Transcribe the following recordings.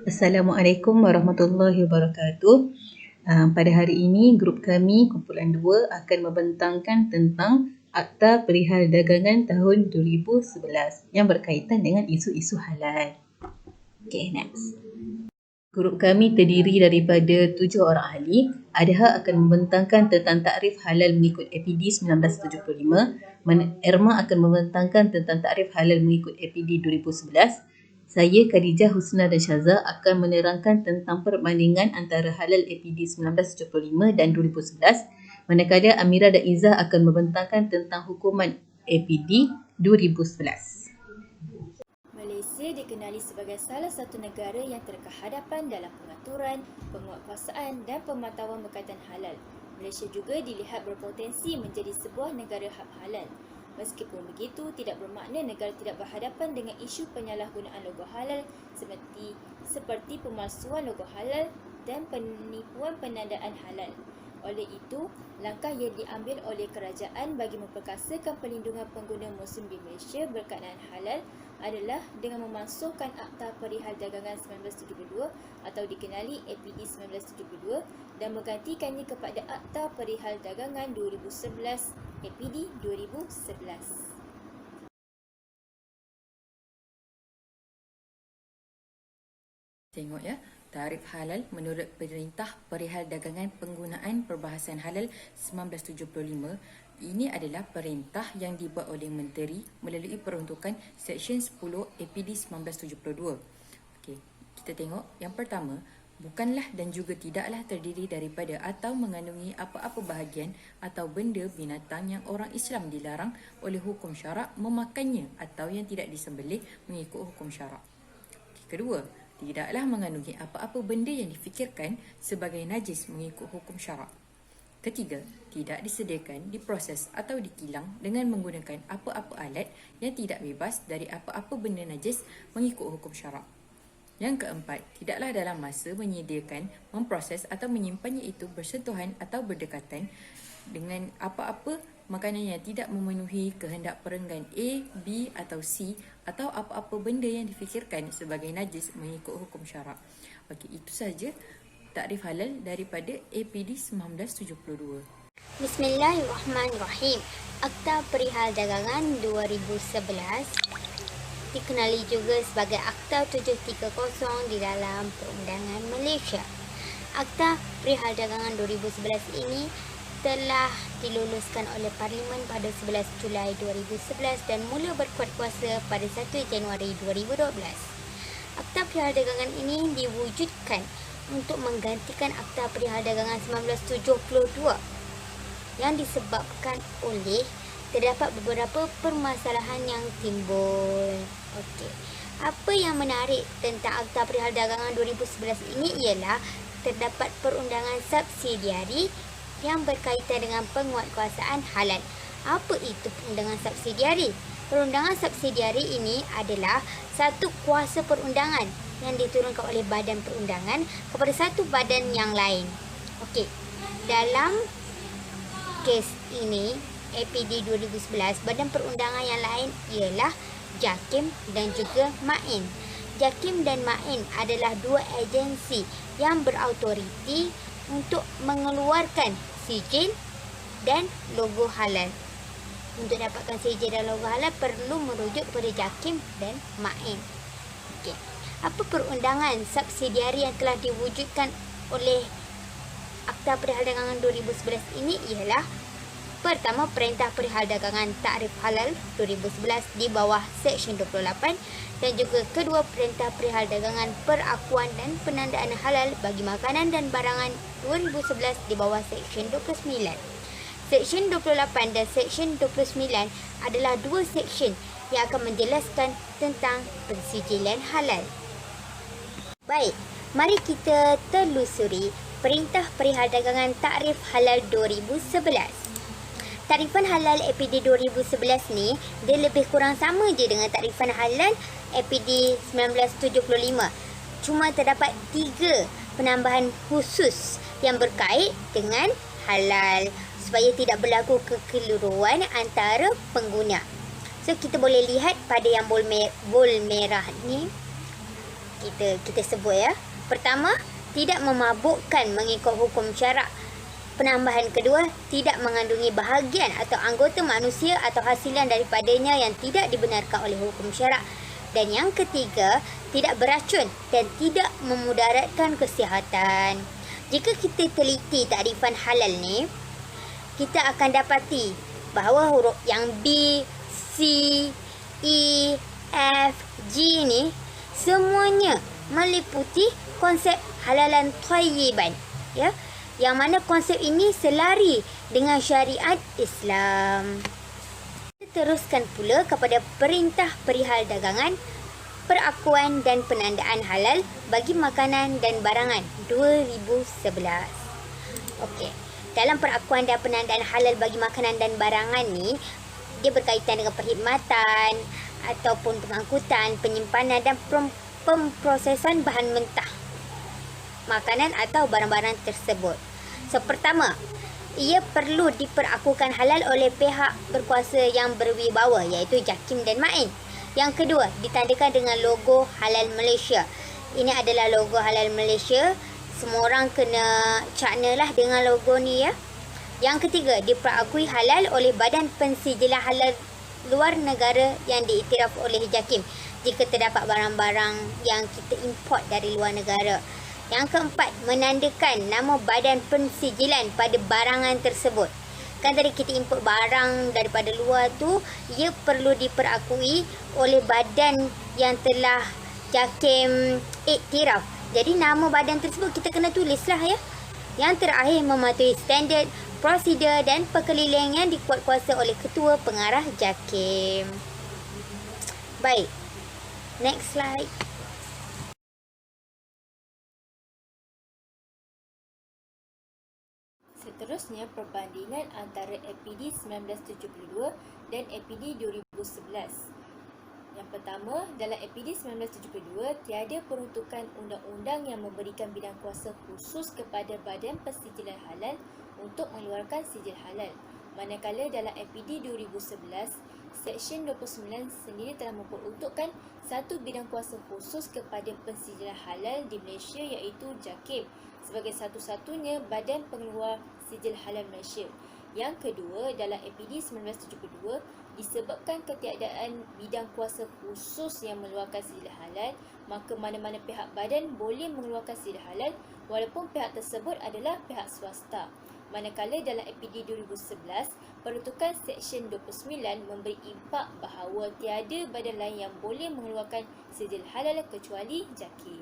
Assalamualaikum warahmatullahi wabarakatuh. Pada hari ini, grup kami, kumpulan 2 akan membentangkan tentang Akta Perihal Dagangan tahun 2011 yang berkaitan dengan isu-isu halal. Okay, next. Grup kami terdiri daripada 7 orang ahli. Adha akan membentangkan tentang takrif halal mengikut APD 1975. Erma akan membentangkan tentang takrif halal mengikut APD 2011. Saya, Khadijah, Husna dan Syaza akan menerangkan tentang perbandingan antara halal APD 1975 dan 2011. Manakala Amira dan Izzah akan membentangkan tentang hukuman APD 2011. Malaysia dikenali sebagai salah satu negara yang terkehadapan dalam pengaturan, penguatkuasaan dan pemantauan berkaitan halal. Malaysia juga dilihat berpotensi menjadi sebuah negara hak halal. Meskipun begitu, tidak bermakna negara tidak berhadapan dengan isu penyalahgunaan logo halal seperti pemalsuan logo halal dan penipuan penandaan halal. Oleh itu, langkah yang diambil oleh kerajaan bagi memperkasakan perlindungan pengguna musim di Malaysia berkaitan halal adalah dengan memansuhkan Akta Perihal Dagangan 1972 atau dikenali APD 1972 dan menggantikannya kepada Akta Perihal Dagangan 2011 APD 2011. Tengok ya, tarif halal menurut Perintah Perihal Dagangan Penggunaan Perbahasan Halal 1975. Ini adalah perintah yang dibuat oleh Menteri melalui peruntukan Seksyen 10 APD 1972. Okey, kita tengok yang pertama, bukanlah dan juga tidaklah terdiri daripada atau mengandungi apa-apa bahagian atau benda binatang yang orang Islam dilarang oleh hukum syarak memakannya atau yang tidak disembelih mengikut hukum syarak. Kedua, tidaklah mengandungi apa-apa benda yang difikirkan sebagai najis mengikut hukum syarak. Ketiga, tidak disediakan, diproses atau dikilang dengan menggunakan apa-apa alat yang tidak bebas dari apa-apa benda najis mengikut hukum syarak. Yang keempat, tidaklah dalam masa menyediakan, memproses atau menyimpannya itu bersentuhan atau berdekatan dengan apa-apa makanan yang tidak memenuhi kehendak perenggan A, B atau C atau apa-apa benda yang difikirkan sebagai najis mengikut hukum syarak. Okey, itu saja takrif halal daripada APD 1972. Bismillahirrahmanirrahim. Akta Perihal Dagangan 2011 dikenali juga sebagai Akta 730 di dalam Perundangan Malaysia. Akta Perihal Dagangan 2011 ini telah diluluskan oleh Parlimen pada 11 Julai 2011 dan mula berkuat kuasa pada 1 Januari 2012. Akta Perihal Dagangan ini diwujudkan untuk menggantikan Akta Perihal Dagangan 1972 yang disebabkan oleh terdapat beberapa permasalahan yang timbul. Okey. Apa yang menarik tentang Akta Perihal Dagangan 2011 ini ialah terdapat perundangan subsidiari yang berkaitan dengan penguatkuasaan halal. Apa itu perundangan subsidiari? Perundangan subsidiari ini adalah satu kuasa perundangan yang diturunkan oleh badan perundangan kepada satu badan yang lain. Okey. Dalam kes ini APD 2011, badan perundangan yang lain ialah JAKIM dan juga MAIN. JAKIM dan MAIN adalah dua agensi yang berautoriti untuk mengeluarkan sijil dan logo halal. Untuk dapatkan sijil dan logo halal perlu merujuk kepada JAKIM dan MAIN. Okey. Apa perundangan subsidiari yang telah diwujudkan oleh Akta Perihal Dagangan 2011 ini ialah pertama, Perintah Perihal Dagangan Takrif Halal 2011 di bawah Seksyen 28 dan juga kedua, Perintah Perihal Dagangan Perakuan dan Penandaan Halal bagi Makanan dan Barangan 2011 di bawah Seksyen 29. Seksyen 28 dan Seksyen 29 adalah dua seksyen yang akan menjelaskan tentang pensijilan halal. Baik, mari kita telusuri Perintah Perihal Dagangan Takrif Halal 2011. Takrifan halal APD 2011 ni dia lebih kurang sama je dengan takrifan halal APD 1975. Cuma terdapat 3 penambahan khusus yang berkait dengan halal supaya tidak berlaku kekeliruan antara pengguna. So kita boleh lihat pada yang bol merah ni, kita sebut ya. Pertama, tidak memabukkan mengikut hukum syarak. Penambahan kedua, tidak mengandungi bahagian atau anggota manusia atau hasilan daripadanya yang tidak dibenarkan oleh hukum syarak. Dan yang ketiga, tidak beracun dan tidak memudaratkan kesihatan. Jika kita teliti takrifan halal ni, kita akan dapati bahawa huruf yang B, C, E, F, G ni semuanya meliputi konsep halalan thayyiban, ya, yang mana konsep ini selari dengan syariat Islam. Kita teruskan pula kepada perintah perihal dagangan, perakuan dan penandaan halal bagi makanan dan barangan 2011. Okey, dalam perakuan dan penandaan halal bagi makanan dan barangan ni, dia berkaitan dengan perkhidmatan ataupun pengangkutan, penyimpanan dan pemprosesan bahan mentah makanan atau barang-barang tersebut. So, pertama, ia perlu diperakukan halal oleh pihak berkuasa yang berwibawa, iaitu JAKIM dan MAIN. Yang kedua, ditandakan dengan logo Halal Malaysia. Ini adalah logo Halal Malaysia. Semua orang kena cakna lah dengan logo ni, ya. Yang ketiga, diperakui halal oleh Badan Pensijilan Halal luar negara yang diiktiraf oleh JAKIM jika terdapat barang-barang yang kita import dari luar negara. Yang keempat, menandakan nama badan pensijilan pada barangan tersebut. Kan tadi kita import barang daripada luar tu, ia perlu diperakui oleh badan yang telah JAKIM iktiraf. Jadi nama badan tersebut kita kena tulislah, ya. Yang terakhir, mematuhi standard, prosedur dan perkeliling yang dikuatkuasa oleh Ketua Pengarah JAKIM. Baik, next slide. Seterusnya, perbandingan antara APD 1972 dan APD 2011. Yang pertama, dalam APD 1972, tiada peruntukan undang-undang yang memberikan bidang kuasa khusus kepada Badan Pensijilan Halal untuk mengeluarkan sijil halal. Manakala dalam APD 2011, Seksyen 29 sendiri telah memperuntukkan satu bidang kuasa khusus kepada pensijilan halal di Malaysia, iaitu JAKIM, sebagai satu-satunya badan pengeluar sijil halal Malaysia. Yang kedua, dalam APD 1972, disebabkan ketiadaan bidang kuasa khusus yang mengeluarkan sijil halal, maka mana-mana pihak badan boleh mengeluarkan sijil halal walaupun pihak tersebut adalah pihak swasta. Manakala dalam APD 2011, peruntukan Seksyen 29 memberi impak bahawa tiada badan lain yang boleh mengeluarkan sijil halal kecuali JAKIM.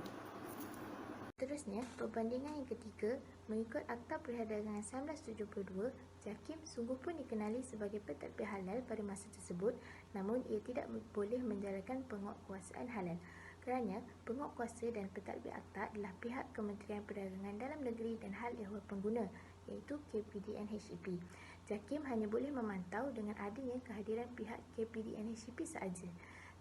Seterusnya, perbandingan yang ketiga, mengikut Akta Perdagangan 1972, JAKIM sungguh pun dikenali sebagai pentadbir halal pada masa tersebut, namun ia tidak boleh menjalankan penguatkuasaan halal. Kerana penguatkuasa dan pentadbir akta adalah pihak Kementerian Perdagangan Dalam Negeri dan Hal Ehwal Pengguna, iaitu KPDN-HEP. JAKIM hanya boleh memantau dengan adanya kehadiran pihak KPDN-HEP sahaja.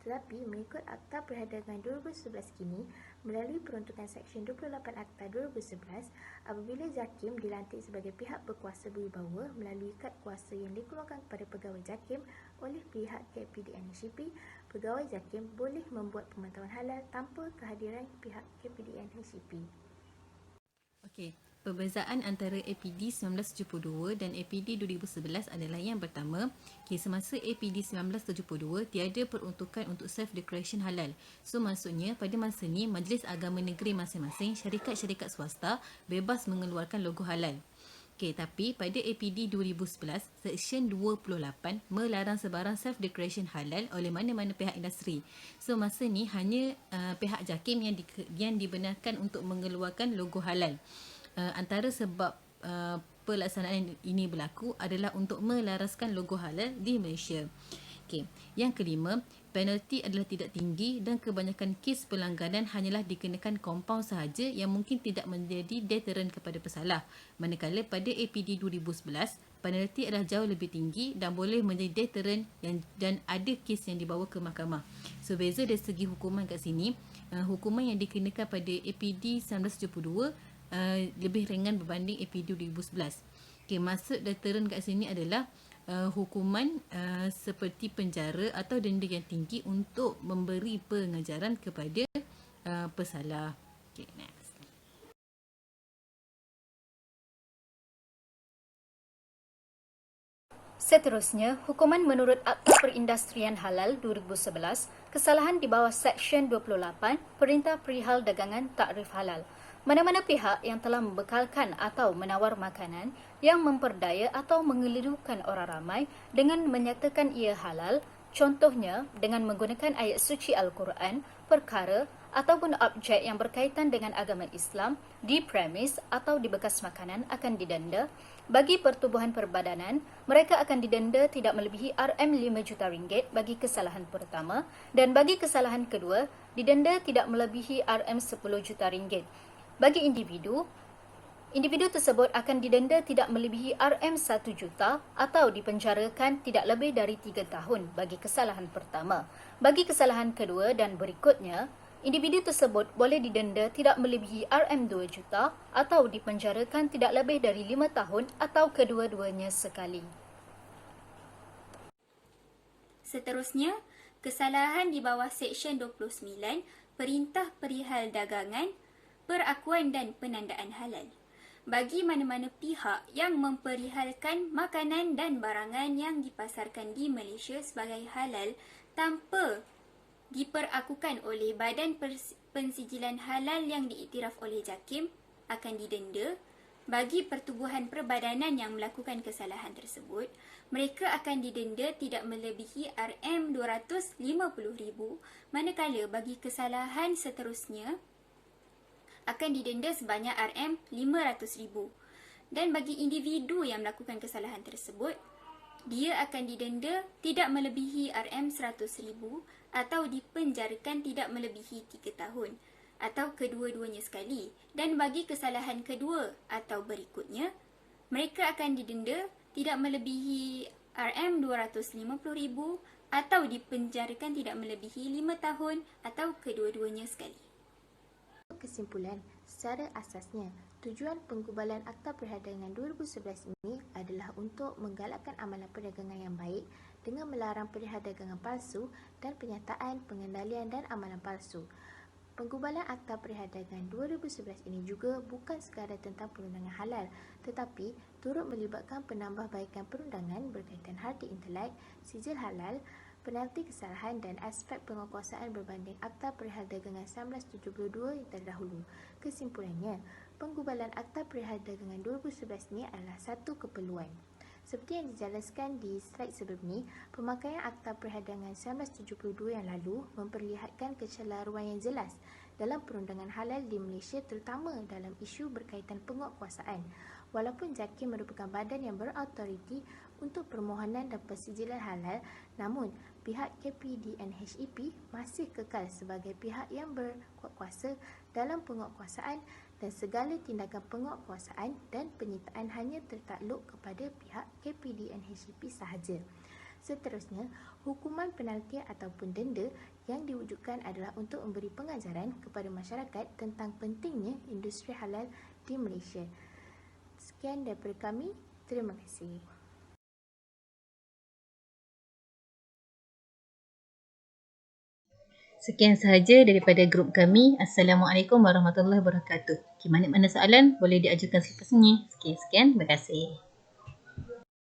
Tetapi mengikut Akta Perdagangan 2011 kini, melalui peruntukan Seksyen 28 Akta 2011, apabila JAKIM dilantik sebagai pihak berkuasa berwibawa melalui kad kuasa yang dikeluarkan kepada pegawai JAKIM oleh pihak KPDN-HEP, pegawai JAKIM boleh membuat pemantauan halal tanpa kehadiran pihak KPDN-HEP. Okey, perbezaan antara APD 1972 dan APD 2011 adalah yang pertama, semasa APD 1972 tiada peruntukan untuk self-declaration halal. So maksudnya pada masa ni Majlis Agama Negeri masing-masing, syarikat-syarikat swasta bebas mengeluarkan logo halal. Okey, tapi pada APD 2011, Seksyen 28 melarang sebarang self-declaration halal oleh mana-mana pihak industri. So masa ni hanya pihak JAKIM yang dibenarkan untuk mengeluarkan logo halal. Antara sebab pelaksanaan ini berlaku adalah untuk melaraskan logo halal di Malaysia. Okey, yang kelima, penalti adalah tidak tinggi dan kebanyakan kes pelanggaran hanyalah dikenakan kompaun sahaja yang mungkin tidak menjadi deteran kepada pesalah. Manakala pada APD 2011, penalti adalah jauh lebih tinggi dan boleh menjadi deteran dan ada kes yang dibawa ke mahkamah. So beza dari segi hukuman kat sini, hukuman yang dikenakan pada APD 1972 lebih ringan berbanding APD 2011. Okey, maksud deteran kat sini adalah hukuman seperti penjara atau denda yang tinggi untuk memberi pengajaran kepada pesalah. Okay, next. Seterusnya, hukuman menurut Akta Perindustrian Halal 2011, kesalahan di bawah Seksyen 28, Perintah Perihal Dagangan Takrif Halal. Mana-mana pihak yang telah membekalkan atau menawar makanan yang memperdaya atau mengelirukan orang ramai dengan menyatakan ia halal, contohnya dengan menggunakan ayat suci Al-Quran, perkara ataupun objek yang berkaitan dengan agama Islam di premis atau di bekas makanan akan didenda. Bagi pertubuhan perbadanan, mereka akan didenda tidak melebihi RM5 juta ringgit bagi kesalahan pertama dan bagi kesalahan kedua didenda tidak melebihi RM10 juta ringgit. Bagi individu tersebut akan didenda tidak melebihi RM1 juta atau dipenjarakan tidak lebih dari 3 tahun bagi kesalahan pertama. Bagi kesalahan kedua dan berikutnya, individu tersebut boleh didenda tidak melebihi RM2 juta atau dipenjarakan tidak lebih dari 5 tahun atau kedua-duanya sekali. Seterusnya, kesalahan di bawah Seksyen 29, Perintah Perihal Dagangan, Perakuan dan Penandaan Halal. Bagi mana-mana pihak yang memperihalkan makanan dan barangan yang dipasarkan di Malaysia sebagai halal tanpa diperakukan oleh Badan Pensijilan Halal yang diiktiraf oleh JAKIM akan didenda. Bagi pertubuhan perbadanan yang melakukan kesalahan tersebut, mereka akan didenda tidak melebihi RM250,000, manakala bagi kesalahan seterusnya akan didenda sebanyak RM500,000. Dan bagi individu yang melakukan kesalahan tersebut, dia akan didenda tidak melebihi RM100,000 atau dipenjarakan tidak melebihi 3 tahun atau kedua-duanya sekali. Dan bagi kesalahan kedua atau berikutnya, mereka akan didenda tidak melebihi RM250,000 atau dipenjarakan tidak melebihi 5 tahun atau kedua-duanya sekali. Kesimpulan, secara asasnya, tujuan penggubalan Akta Perdagangan 2011 ini adalah untuk menggalakkan amalan perdagangan yang baik dengan melarang perdagangan palsu dan penyataan, pengendalian dan amalan palsu. Penggubalan Akta Perdagangan 2011 ini juga bukan sekadar tentang perundangan halal, tetapi turut melibatkan penambahbaikan perundangan berkaitan harta intelek, sijil halal, penalti kesalahan dan aspek penguatkuasaan berbanding Akta Perihal Dagangan 1972 yang terdahulu. Kesimpulannya, penggubalan Akta Perihal Dagangan 2011 ini adalah satu keperluan. Seperti yang dijelaskan di slide sebelum ini, pemakaian Akta Perihal Dagangan 1972 yang lalu memperlihatkan kecelaruan yang jelas dalam perundangan halal di Malaysia, terutama dalam isu berkaitan penguatkuasaan. Walaupun JAKIM merupakan badan yang berautoriti untuk permohonan dan pensijilan halal, namun pihak KPDNHEP masih kekal sebagai pihak yang berkuasa dalam penguatkuasaan dan segala tindakan penguatkuasaan dan penyitaan hanya tertakluk kepada pihak KPDNHEP sahaja. Seterusnya, hukuman penalti ataupun denda yang diwujudkan adalah untuk memberi pengajaran kepada masyarakat tentang pentingnya industri halal di Malaysia. Sekian daripada kami. Terima kasih. Sekian sahaja daripada grup kami. Assalamualaikum warahmatullahi wabarakatuh. Mana soalan boleh diajukan selepas ini. Sekian, terima kasih.